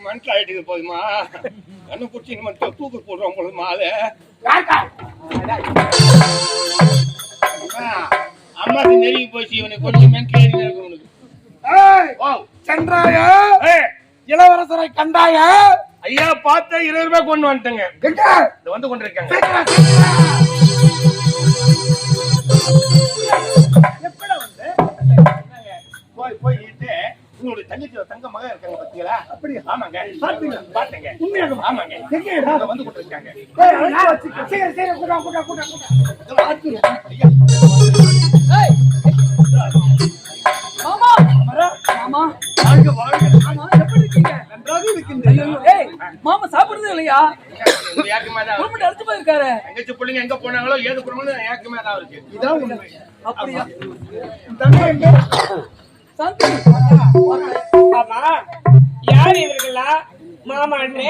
மனசாயிட்டு போதுமா கண்ணு குச்சி நம்ம தூக்கு போடுறோம் போது மாலை அம்மாக்கு நெருங்கி போச்சு. இவனுக்கு கொஞ்சம் மென்டல் இருக்கு. உனக்கு சென்றாயா இளவரசரை கண்டாயா? ஐயா பார்த்த 20 ரூபாய் கொண்டு வந்துட்டேங்க. வந்து கொண்டிருக்காங்க. போயிட்டு உங்களுடைய தங்கச்சி தங்க மகன் இருக்காங்க பாத்தீங்களா? அப்படி ஆமாங்க. பாத்தீங்க உண்மையாக? ஆமாங்க. வந்து கொண்டிருக்காங்க. மாமா சாப்பிடுறது இல்லையா? அடிச்சு போயிருக்காரு. தங்கச்சி பிள்ளைங்க எங்க போனாங்களோ ஏது போனாங்களோ ஏக்கமே தான் இருக்கு. இதான் உண்மை. அப்படியா? ஆமா, யாரு இவர்களா? மாமான்னு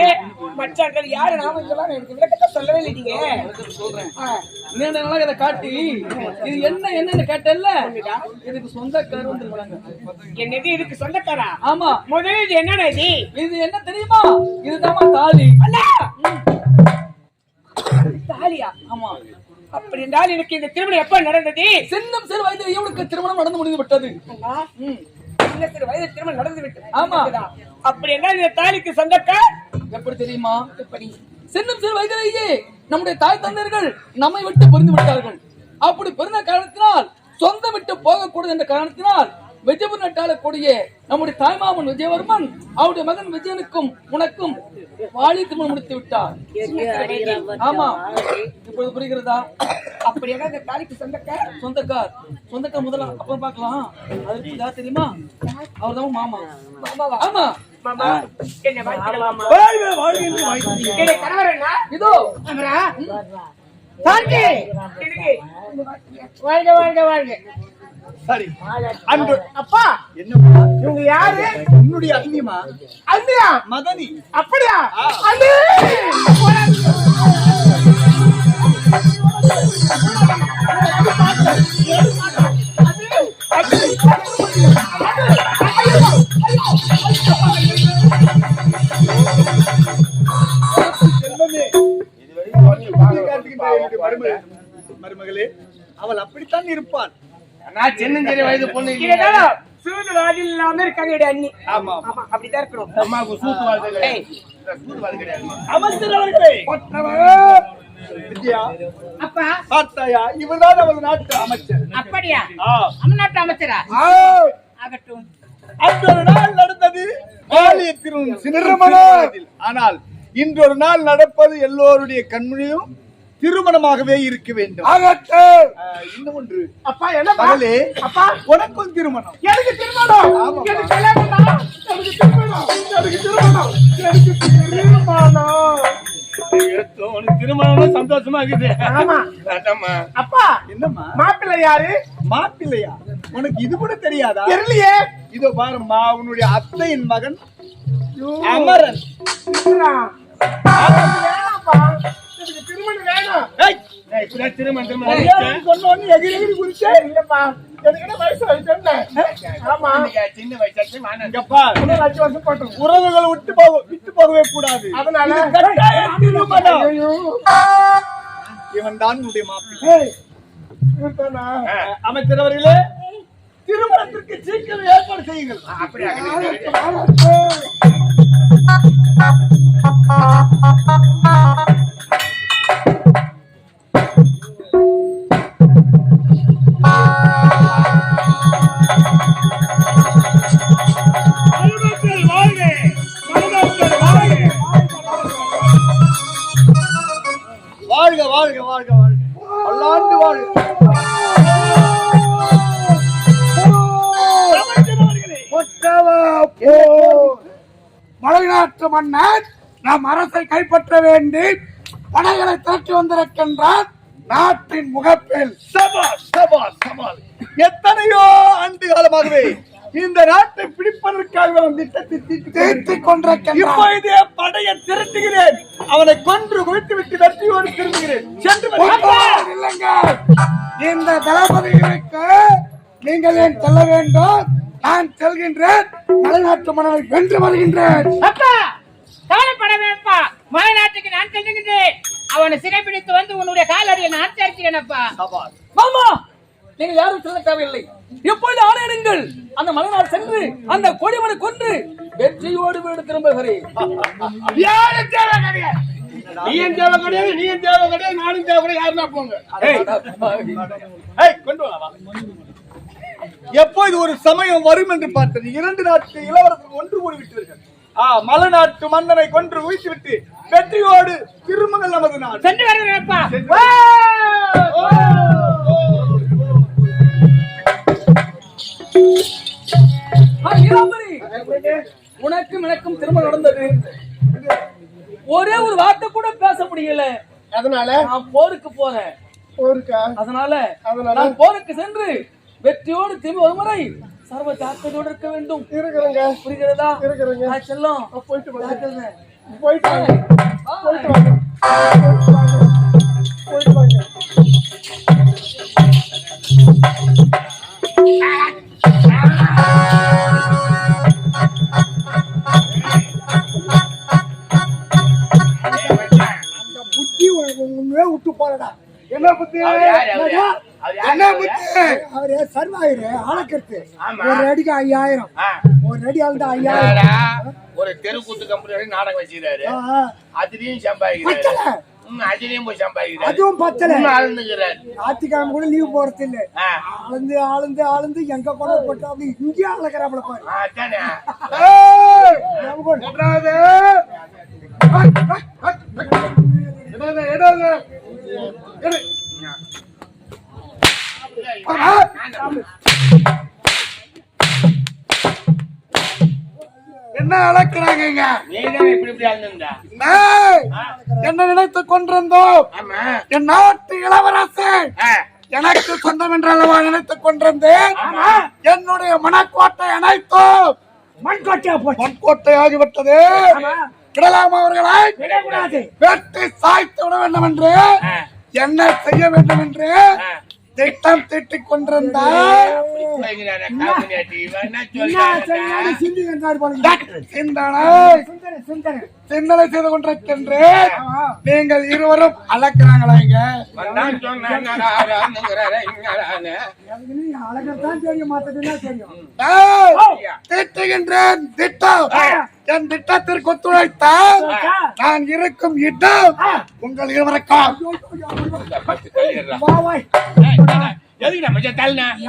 மச்சாக்கள் யாரு? நாம இதெல்லாம் எனக்கு விளக்கத்தை சொல்லவே இல்லை. நீங்க சொல்றேன் இதை காட்டி இது என்னன்னு கேட்டல. இதுக்கு சொந்தக்காரர் வந்துருக்காங்க. என்னது இதுக்கு சொந்தக்காரா? ஆமா. முதல்ல இது என்னடா? இது என்ன தெரியுமா? இதுதான் தாலி. தாலியா? ஆமா. அப்படி என்றால் எனக்கு இந்த திருமணம் எப்ப நடந்தது? சின்னம் சிறு வயதில் இவனுக்கு திருமணம் நடந்து முடிந்து விட்டது. சின்ன சிறு வயதில் திருமணம் நடந்து விட்டது. ஆமா. அப்படி என்றால் இந்த தாலிக்கு சொந்தக்கார் எப்படி தெரியுமா? எப்படி? சின்னம் சிறு வயதிலேயே நம்முடைய தாய் தந்தையர்கள் நம்மை விட்டு பிரிந்து விட்டார்கள். அப்படி பிறந்த காரணத்தினால் சொந்தம் விட்டு போகக்கூடாது என்ற காரணத்தினால் விஜயபுரம் நாட்டாளக்கூடிய நம்முடைய தாய்மாமன் விஜயவர்மன் அவருடைய மகன் விஜயனுக்கும் உனக்கும் வாலி திருமணம் முடித்து விட்டார். ஆமா. இப்பொழுது புரிகிறதா? அப்படியே இந்த தாலிக்கு சொந்தக்கார் முதல்ல அப்புறம் பார்க்கலாம். அதுக்கு யார் தெரியுமா? அவர் தான் மாமா. ஆமா. மாமா என்ன இதோ வாழ்க வாழ்க வாழ்க. சரி அன்று அப்பா என்னமா இவங்க யாரு? உன்னுடைய அண்ணியமா? அண்ணியா? மதனி. அப்படியா? அண்ணி மருமகளே, அவள் அப்படித்தான் இருப்பாள். நான் சின்னஞ்சிறு வயது பொண்ணு சூது வாதில் இல்லாம இருக்காங்க அண்ணி. ஆமா ஆமா, அப்படிதான் இருக்கணும். அம்மாவுக்கு சூத்து வாழ்க்கை கிடையாது. அமைச்சரவர்களே, வித்யா அப்பா பார்த்தாயா? இவர்தான் அவள் நாட்டு அமைச்சர். அப்படியா? நம்ம நாட்டு அமைச்சரா? ஆகட்டும். அந்த ஒரு நாள் நடந்தது வாலிய திருமணம். ஆனால் இன்றொரு நாள் நடப்பது எல்லோருடைய கண்முனையும் திருமணமாகவே இருக்க வேண்டும். இன்னும் ஒன்று அப்பா என்ன மகளே, அப்பா உனக்கும் திருமணம். எனக்கு திருமணம். எனக்கு கல்யாணம். எனக்கு திருமணம். எனக்கு திருமணம். எனக்கு திருமணம். திருமணம் சந்தோஷமா இருக்குது. ஆமா. அப்பா என்னம்மா? மாப்பிள்ளை யாரு? மாப்பிள்ளையா? உனக்கு இது கூட தெரியாதா? தெரியலையே. இதோ பாரும்மா, உன்னுடைய அத்தையின் மகன் அமரன். திருமணம் வேணும். திருமணம் எகிரி குறிச்சே இல்லப்பா. எனக்கு வயசு ஆமா, சின்ன வயசு வருஷம் போட்டோம். உறவுகள் விட்டு போகவே கூடாது. அதனால இவன் தான் உன்னுடைய மாப்பிள்ளை. அமைச்சர் அவர்களே, திருமணத்திற்கு சீக்கிரம் ஏற்பாடு செய்யுங்கள். வாழ்க வாழ்க வாழ்க வாழ்க, பல்லாண்டு வாழ்க. மலைநாட்டு மன்னர் நாம் அரசை கைப்பற்ற வேண்டி படைகளை திரட்டி வந்திருக்கின்றார். நாட்டின் முகப்பில் எத்தனையோ ஆண்டு காலமாகவே இந்த நாட்டை பிடிப்பதற்காக திட்டத்தை தீர்த்திக் கொண்டிருக்கிறேன். இப்பொழுதே படையை திரட்டுகிறேன். அவனை கொன்று குவித்து விட்டு வெற்றியோடு திரும்புகிறேன். சென்று இல்லைங்க, இந்த தளபதிகளுக்கு நீங்கள் ஏன் செல்ல வேண்டும்? நான் செல்கின்றேன். மலைநாட்டு மன்னரை வென்று வருகின்றேன். கவலைப்பட வேண்டப்பா, மலைநாட்டுக்கு நான் செல்லுகின்றேன். அவனை சிறைப்பிடித்து வந்து உன்னுடைய காலடியில் நான் சேர்க்கிறேனப்பா. மாமா, நீங்கள் யாரும் சொல்ல தேவையில்லை. எப்பொழுது ஆணையிடுங்கள். அந்த மலைநாள் சென்று அந்த கொடிமனை கொன்று வெற்றியோடு வீடு திரும்புகிறேன். யாரும் தேவை கிடையாது. நீயும் தேவை கிடையாது, நீயும் தேவை கிடையாது, நானும் தேவை கிடையாது. யாருன்னா போங்க. கொண்டு வா. எப்போது ஒரு சமயம் வரும் என்று பார்த்தது. 2 நாட்டு இளவரசர்கள் ஒன்று கூடி விட்டீர்கள். மலைநாட்டு மன்னனை கொன்று குவித்து விட்டு வெற்றியோடு திருமகள் நமது நாடு சென்று வருகிறேன்ப்பா. உனக்கும் எனக்கும் திருமணம் நடந்தது. ஒரே ஒரு வார்த்தை கூட பேச முடியல. அதனால நான் போருக்கு போறேன். அதனால நான் போருக்கு சென்று வெற்றியோடு திரும்பி ஒரு முறை சர்வ ஜாக்கிரதையோடு இருக்க வேண்டும். புரிகிறதா? செல்லம் போயிட்டு புத்தி உண்மையே விட்டு போறடா. என்ன புத்தி? என்ன புத்தி? அவரு சர்வாயிரு ஆளக்கருத்து. ஒரு அடிக்கு 5000. ஒரு அடி ஆளுந்தா 5000. ஒரு தெருக்கூத்து கம்பெனி நாடகம் வச்சுக்கிறாரு. அதுலயும் சம்பாதிக்கிறாரு. அதுலயும் போய் சம்பாதிக்கிறாரு. அதுவும் பத்தல. ஆளுந்துக்கிறாரு. ஞாயிற்றுக்கிழமை கூட லீவ் போறது இல்ல. ஆளுந்து ஆளுந்து ஆளுந்து எங்க கொண்டு போட்டு அப்படி இங்கே அழகிறாப்புல பாரு. என்ன அளக்குறாங்க? என்ன நினைத்துக் கொண்டிருந்தோம்? என் நாட்டு இளவரசன் எனக்கு சொந்தம் என்ற அளவா நினைத்துக் கொண்டிருந்தேன். என்னுடைய மனக்கோட்டை அனைத்தும் மண்கோட்டை ஆகிவிட்டது. விடலாம் அவர்களை வெட்டி சாய்த்து விட வேண்டும் என்று என்ன செய்ய வேண்டும் என்று திட்டம் தீட்டிக் கொண்டிருந்தார். சிந்தனை செய்து கொண்டிருக்கின்றேன். நீங்கள் இருவரும் அளக்கிறாங்களா? இங்க அழகத்தான் தெரியும், மாத்ததுன்னா தெரியும். திட்டுகின்றேன் திட்டம். என் திட்டத்திற்கு ஒத்துழைத்தால் நான் இருக்கும் இடம் உங்கள் இருவருக்கும்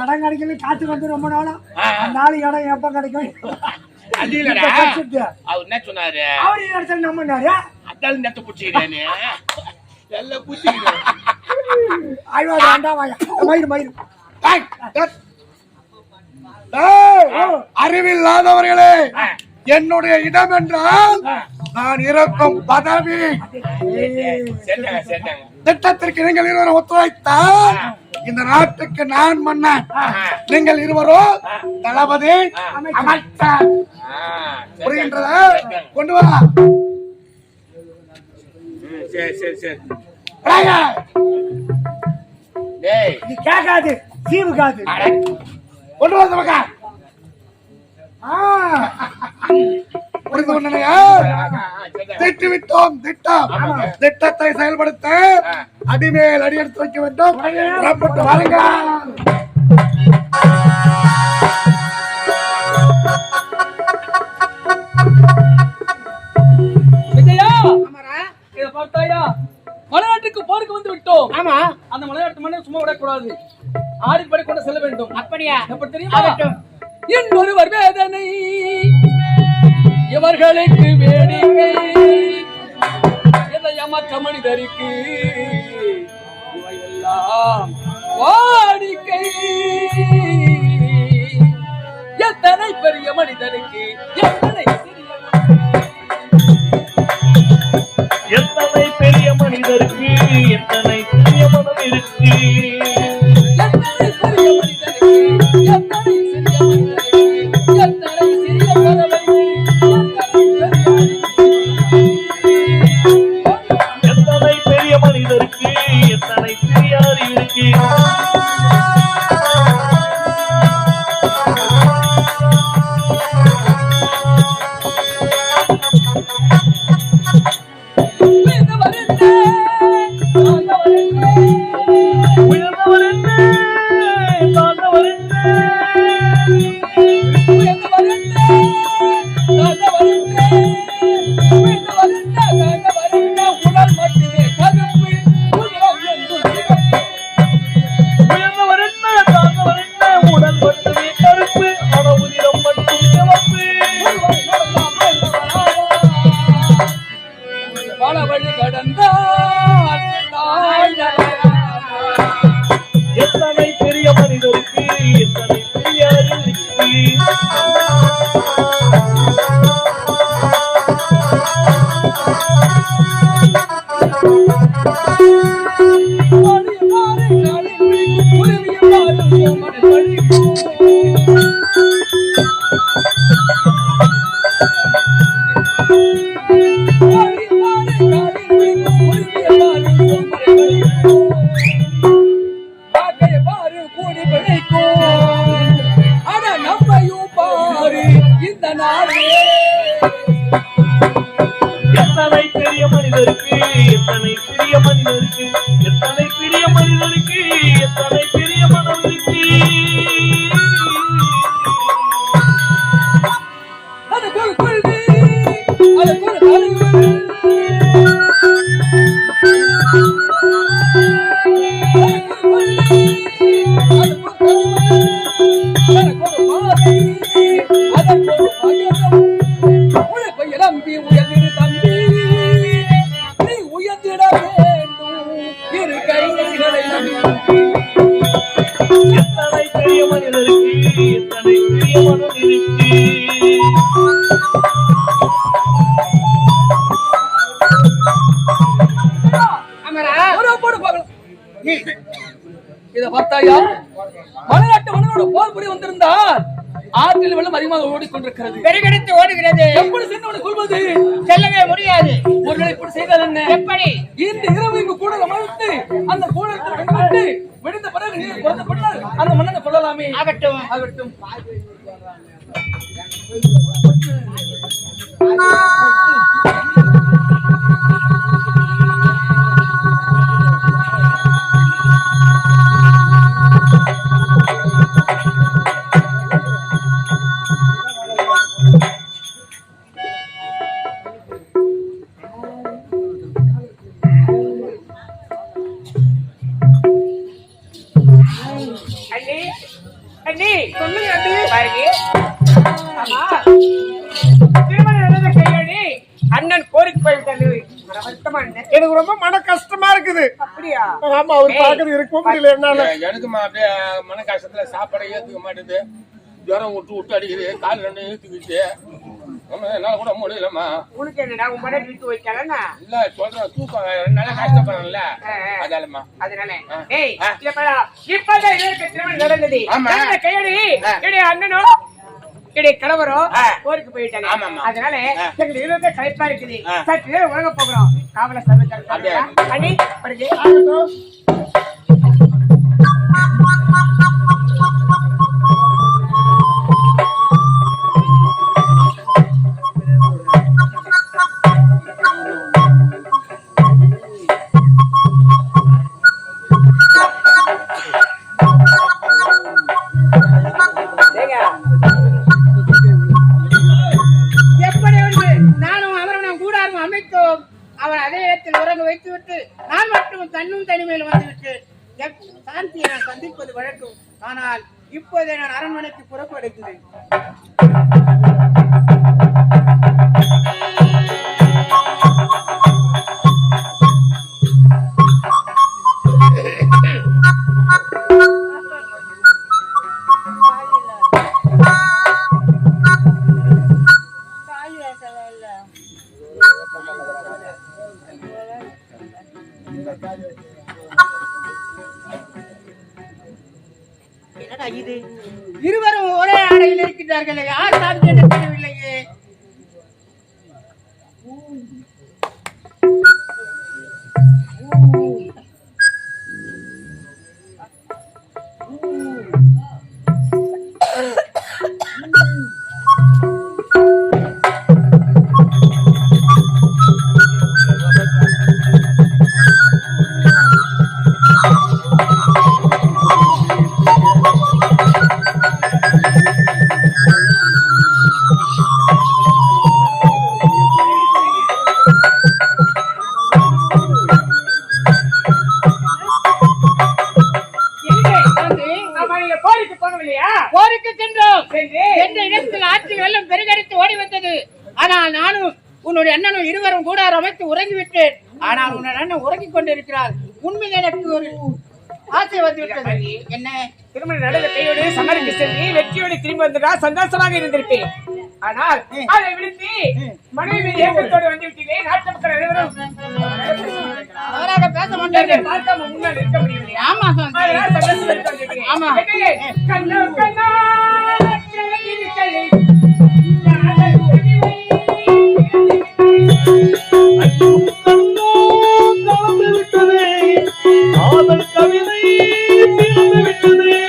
இடம் கிடைக்கல. காத்து வந்து ரொம்ப நாளா நாலு இடம் எப்ப கிடைக்கும்? அவர் என்ன சொன்னாரு? அவர் இடத்துல நம்பினாரு. அத்தாலும் நெத்த புடிச்சிக்கிறேன்னு எல்லாம் புடிச்சிக்கிறேன். அறிவில்லாதவர்களே, என்னுடைய இடம் என்றால் நான் இருக்கும் பதவி. திட்டத்திற்கு நீங்கள் இருவரும் ஒத்துழைத்தால் இந்த நாட்டுக்கு நான் மன்னன், நீங்கள் இருவரும் தளபதி அமைச்சர். புரிகின்றதா? கொண்டு வா. கேட்காது, சீவுக்காது. கொண்டு வந்த பக்கம் புரிந்து கொண்டனையா? திட்டுவிட்டோம். திட்டத்தை செயல்படுத்த அடிமேல் அடி எடுத்து வைக்க வேண்டும். புறப்பட்டு வாருங்க. விஜயா, இத பார்த்தாயா? மலைநாட்டுக்கு போருக்கு வந்து விட்டோம். ஆமா, அந்த மலைநாட்டு மண்ணை சும்மா விடக்கூடாது. ஆடிப்படை கொண்டு செல்ல வேண்டும். அப்படியா? எப்படி தெரியுமா? இன்னொருவர் வேதனை இவர்களுக்கு வேடிக்கை, இதயமற்ற மனிதருக்கு இவையெல்லாம் வாடிக்கை. எத்தனை பெரிய மனிதருக்கு எத்தனை பெரிய மனிதருக்கு எத்தனை பெரிய மனம் இருக்கு. எத்தனை பெரிய மனிதருக்கு கூடி பிழைக்கும். ஆனா நம்மையும் பாரு இந்த நாளே. எத்தனை பெரிய மனிதருக்கு, எத்தனை பெரிய மனிதருக்கு, எத்தனை பெரிய மனிதருக்கு, எத்தனை பெரிய மனம் இருக்கு. அது ஒரு கொள்கை, அது ஒரு தலைவர். நம்பி உயர்ந்திடு தம்பி, நீ உயர்ந்திட வேண்டும் இரு கைகளை நம்பி. எத்தனை பெரிய மனிதருக்கு, எத்தனை பெரிய மனம் இருக்கு. இத பார்த்தாயா, மலைநாட்டு மன்னனோட போர் புரி வந்திருந்தால் ஆற்றில் வெள்ளம் அதிகமாக ஓடிக்கொண்டிருக்கிறது, பெருகெடுத்து ஓடுகிறது. எப்படி சென்று கொள்வது? செல்லவே முடியாது. ஒருவேளை இப்படி செய்தால் என்ன? எப்படி? இந்த இரவு இங்கு கூட அமர்ந்து அந்த கூடத்தில் வெண்பட்டு விடுந்த பிறகு நீர் குறைந்தப்பட்டால் அந்த மன்னனை கொள்ளலாமே. ஆகட்டும். ஆகட்டும். அண்ணி, அண்ணி, சொல்லுங்க அண்ணி. பாருங்க. ஆமா. திருமணம் நடந்த கையோடி அண்ணன் கோரிக்கை போய்விட்டாரு. வருத்தமா அண்ணன். எனக்கு ரொம்ப மன கஷ்டமா இருக்குது. அப்படியா? ஆமா, அவர் பாக்குறது இருக்க முடியல என்னால. எனக்குமா அப்படியே மன கஷ்டத்துல சாப்பாடை ஏத்துக்க மாட்டேது, ஜுரம் விட்டு விட்டு அடிக்குது, கால் ரெண்டு இழுத்துக்கிச்சு, என்னால கூட முடியலம்மா. உனக்கு என்னடா உன் மனை விட்டு வைக்கலன்னா? இல்ல சொல்றேன், தூக்கம் நல்லா கஷ்டப்படுறேன்ல அதாலமா. அதனால ஏய் இப்பதான் இதற்கு திருமணம் நடந்தது. நடந்த கையோடி என்னுடைய அண்ணனோ என்னுடைய கணவரோ போருக்கு போயிட்டாங்க. அதனால எங்களுக்கு இருந்த களைப்பா இருக்குது. சற்று நேரம் உறங்க போகிறோம். காவல சமைச்சாங்க அண்ணி. பிறகு அவர் அதே இடத்தில் உறங்க வைத்துவிட்டு நான் மட்டும் தன்னும் தனிமையில் வந்துவிட்டு சாந்தியை நான் சந்திப்பது வழக்கம். ஆனால் இப்போதே நான் அரண்மனைக்கு புறப்படுகிறேன். என்னடா இது? இருவரும் ஒரே ஆடையில் இருக்கிறார்கள். யார் சாந்தி என்று தெரியவில்லையே. போருக்கு சென்றோம். எந்த இடத்தில் ஆற்றில் வெள்ளம் பெருகெடுத்து ஓடி வந்தது. ஆனால் நானும் உன்னுடைய அண்ணனும் இருவரும் கூட அமைத்து உறங்கிவிட்டேன். ஆனால் உன்னுடைய அண்ணன் உறங்கிக் கொண்டிருக்கிறார். உண்மையில் எனக்கு ஒரு ஆசை வந்துவிட்டது. என்ன? திருமணம் நடந்த கையோடு சமருக்கு சென்று வெற்றியோடு திரும்பி வந்தால் சந்தோஷமாக இருந்திருப்பேன். ஆனால் அதை விடுத்து மனைவி ஏக்கத்தோடு வந்து விட்டேன். நாட்டு மக்கள் அனைவரும் அவராக பேச மாட்டார்கள். பார்க்காம முன்னால் இருக்க முடியவில்லை. ஆமா, ஆமா. கண்ணா கண்ணா காதல் கவிதை தீர்ந்து விட்டது.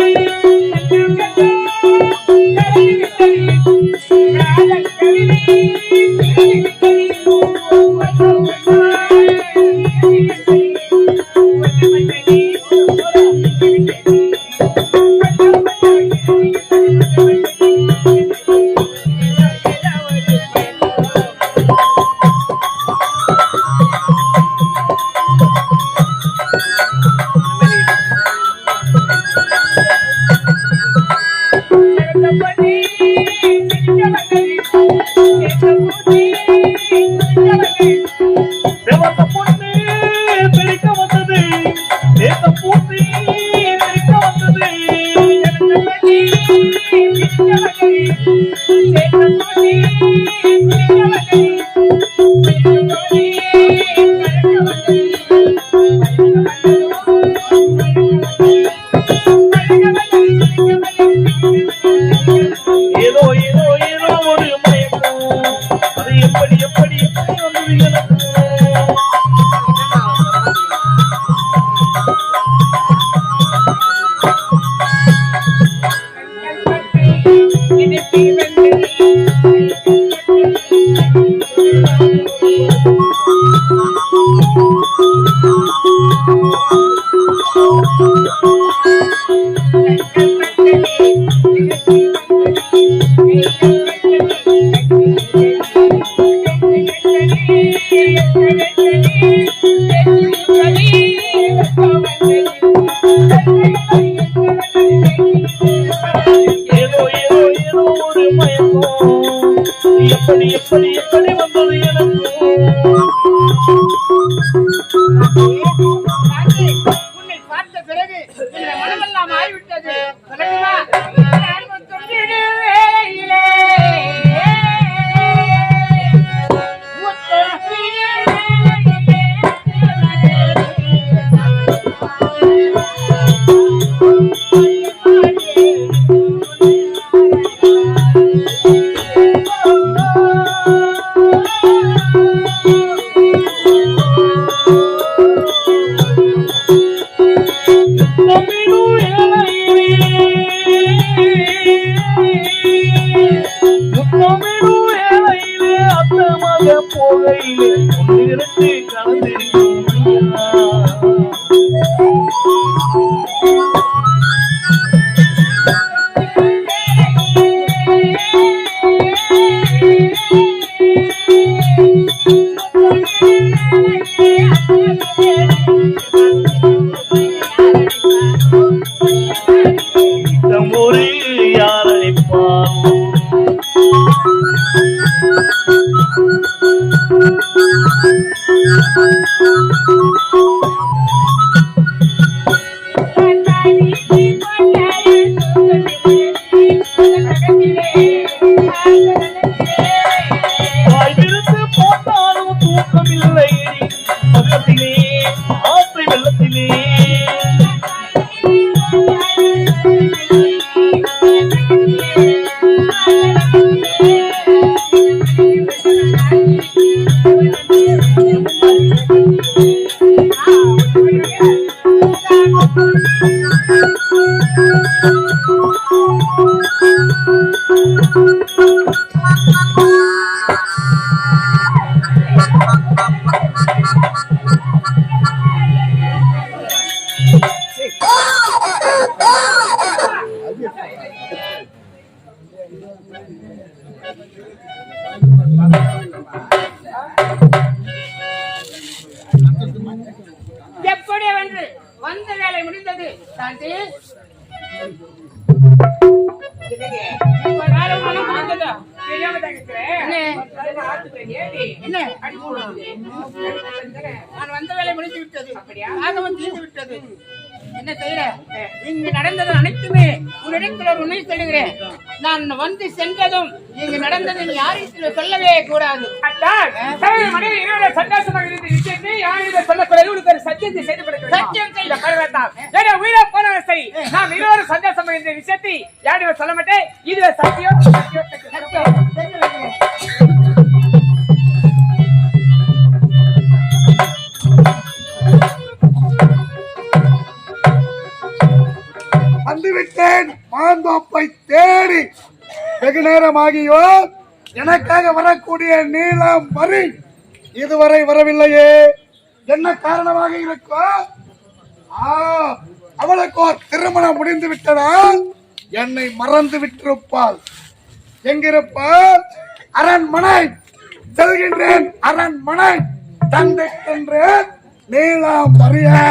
ஏதோ ஏதோ ஏதோ ஒரு மயக்கம் அது எப்படி எப்படி எப்படி வந்தது எனக்கு ஏதோ ஏதோ ஏதோ ஒரு மயக்கம் எப்படி எப்படி எப்படி வந்தது எனக்கு உன்னை பார்த்த பிறகு இந்த மனமெல்லாம் மாறிவிட்டது. சொல்லட்டுமா? தொட்டிடு வேளையிலே போகையிலே ஒன்றிரண்டு கலந்திருக்கும் ஒரு யாரழைப்பான் வாய்விருந்து போட்டாலும் தூக்கமில்லை பக்கத்திலே ஆசை வெள்ளத்திலே எப்படி வென்று வந்த வேலை முடிந்தது. சாந்தி நான் வந்த வேலை முடிந்து விட்டது. ஆகமம் தீர்ந்து விட்டது. என்ன செய்யற? இங்கு நடந்தது அனைத்துமே உன்னிடத்தில் ஒரு உண்மை சொல்லுகிறேன். நான் வந்து சென்றதும் இங்கு நடந்தது யாரிடத்தில் சொல்லவே கூடாது. சந்தோஷமாக இருந்த விஷயத்தை யாரிடம் சொல்லக்கூடாது. உனக்கு ஒரு சத்தியத்தை செய்து சத்தியம் செய்ய உயிரை போனாலும் சரி, நாம் இருவரும் சந்தோஷமாக இருந்த விஷயத்தை யாரிடம் சொல்ல மாட்டேன். இதுல சத்தியம் வந்துவிட்டேன். மாந்தோப்பை தேடி வெகு நேரமாகியோ எனக்காக வரக்கூடிய நீலம் வரி இதுவரை வரவில்லையே. என்ன காரணமாக இருக்கும்? அவளுக்கு ஒரு திருமணம் முடிந்து விட்டதா? என்னை மறந்து விட்டிருப்பாள். எங்கிருப்பாள்? அரண்மனை செல்கின்றேன். அரண்மனை தந்தைக்கின்றேன் நீலாம் வரியை.